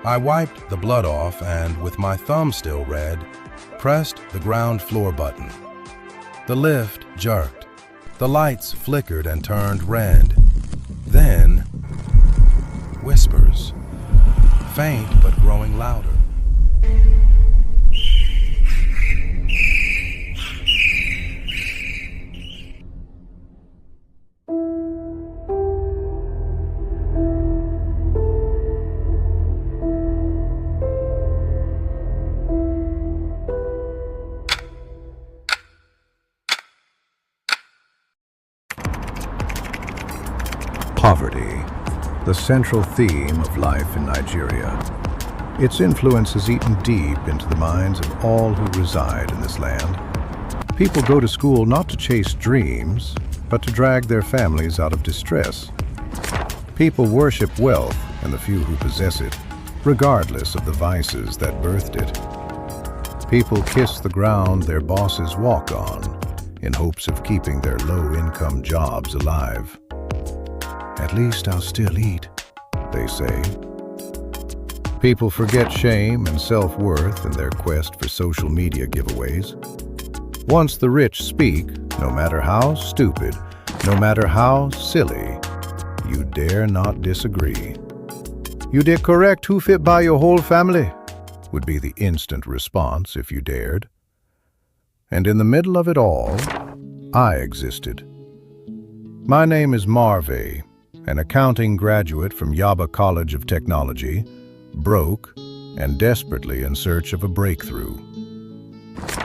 I wiped the blood off and, with my thumb still red, pressed the ground floor button. The lift jerked. The lights flickered and turned red. Then, whispers, faint but growing louder. Poverty, the central theme of life in Nigeria. Its influence has eaten deep into the minds of all who reside in this land. People go to school not to chase dreams, but to drag their families out of distress. People worship wealth and the few who possess it, regardless of the vices that birthed it. People kiss the ground their bosses walk on in hopes of keeping their low-income jobs alive. At least I'll still eat, they say. People forget shame and self-worth in their quest for social media giveaways. Once the rich speak, no matter how stupid, no matter how silly, you dare not disagree. "You did correct, who fit by your whole family?" would be the instant response if you dared. And in the middle of it all, I existed. My name is Marve, an accounting graduate from Yaba College of Technology, broke and desperately in search of a breakthrough.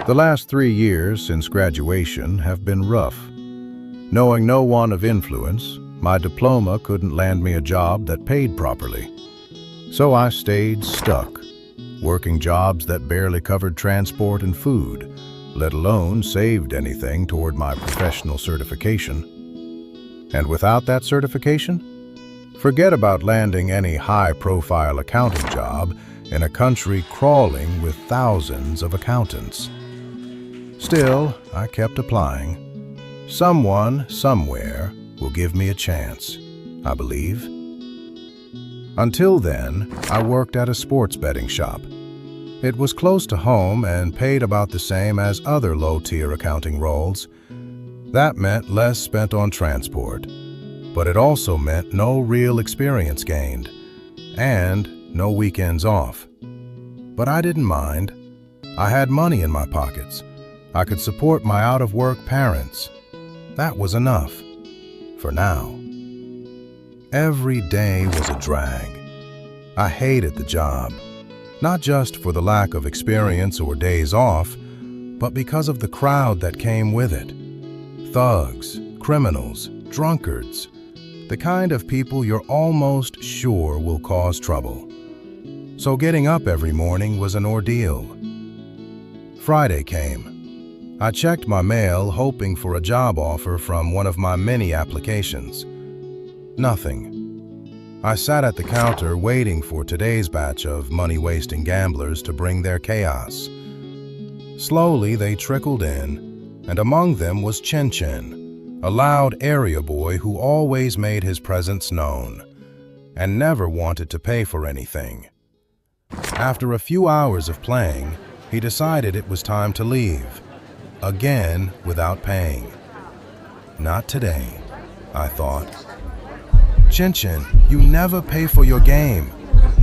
The last 3 years since graduation have been rough. Knowing no one of influence, my diploma couldn't land me a job that paid properly. So I stayed stuck, working jobs that barely covered transport and food, let alone saved anything toward my professional certification. And without that certification, forget about landing any high-profile accounting job in a country crawling with thousands of accountants. Still, I kept applying. Someone, somewhere, will give me a chance, I believe. Until then, I worked at a sports betting shop. It was close to home and paid about the same as other low-tier accounting roles. That meant less spent on transport, but it also meant no real experience gained, and no weekends off. But I didn't mind. I had money in my pockets. I could support my out-of-work parents. That was enough, for now. Every day was a drag. I hated the job, not just for the lack of experience or days off, but because of the crowd that came with it. Thugs, criminals, drunkards, the kind of people you're almost sure will cause trouble. So getting up every morning was an ordeal. Friday came. I checked my mail hoping for a job offer from one of my many applications. Nothing. I sat at the counter waiting for today's batch of money-wasting gamblers to bring their chaos. Slowly they trickled in, and among them was Chin Chin, a loud area boy who always made his presence known and never wanted to pay for anything. After a few hours of playing, he decided it was time to leave, again without paying. Not today, I thought. "Chin Chin, you never pay for your game,"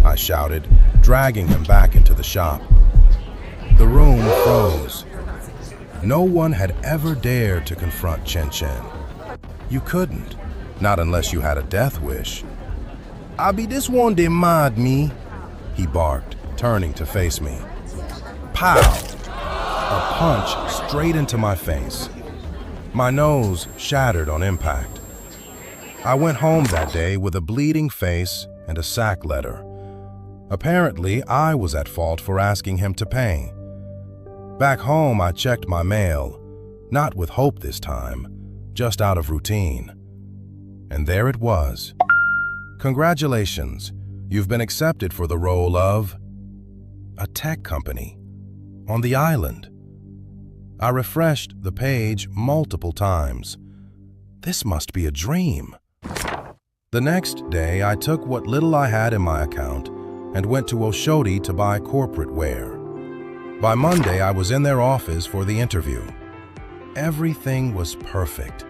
I shouted, dragging him back into the shop. The room froze. No one had ever dared to confront Chin Chin. You couldn't, not unless you had a death wish. "I be this one they mad me," he barked, turning to face me. Pow! A punch straight into my face. My nose shattered on impact. I went home that day with a bleeding face and a sack letter. Apparently, I was at fault for asking him to pay. Back home, I checked my mail, not with hope this time, just out of routine. And there it was. "Congratulations, you've been accepted for the role of a tech company on the island." I refreshed the page multiple times. This must be a dream. The next day, I took what little I had in my account and went to Oshodi to buy corporate wear. By Monday, I was in their office for the interview. Everything was perfect.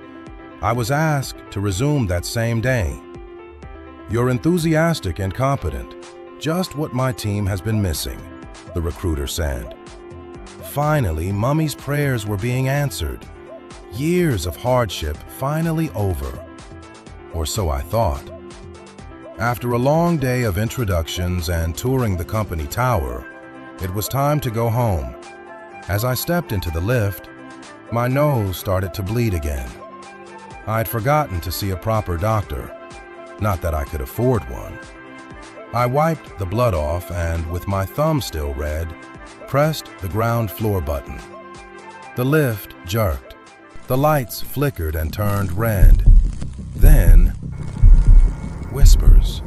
I was asked to resume that same day. "You're enthusiastic and competent, just what my team has been missing," the recruiter said. Finally, Mummy's prayers were being answered. Years of hardship finally over. Or so I thought. After a long day of introductions and touring the company tower, it was time to go home. As I stepped into the lift, my nose started to bleed again. I'd forgotten to see a proper doctor, not that I could afford one. I wiped the blood off and, with my thumb still red, pressed the ground floor button. The lift jerked. The lights flickered and turned red. Then, whispers,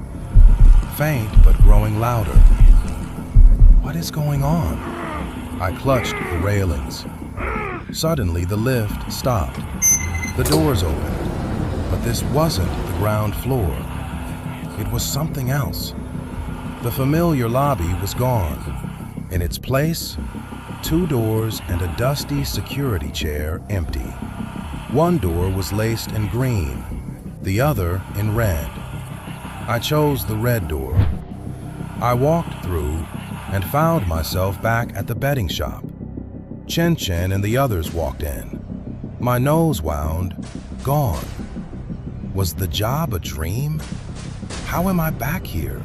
faint but growing louder. What is going on? I clutched the railings. Suddenly, the lift stopped. The doors opened, but this wasn't the ground floor. It was something else. The familiar lobby was gone. In its place, 2 doors and a dusty security chair empty. One door was laced in green, the other in red. I chose the red door. I walked through and found myself back at the betting shop. Chen Chen and the others walked in. My nose wound, gone. Was the job a dream? How am I back here?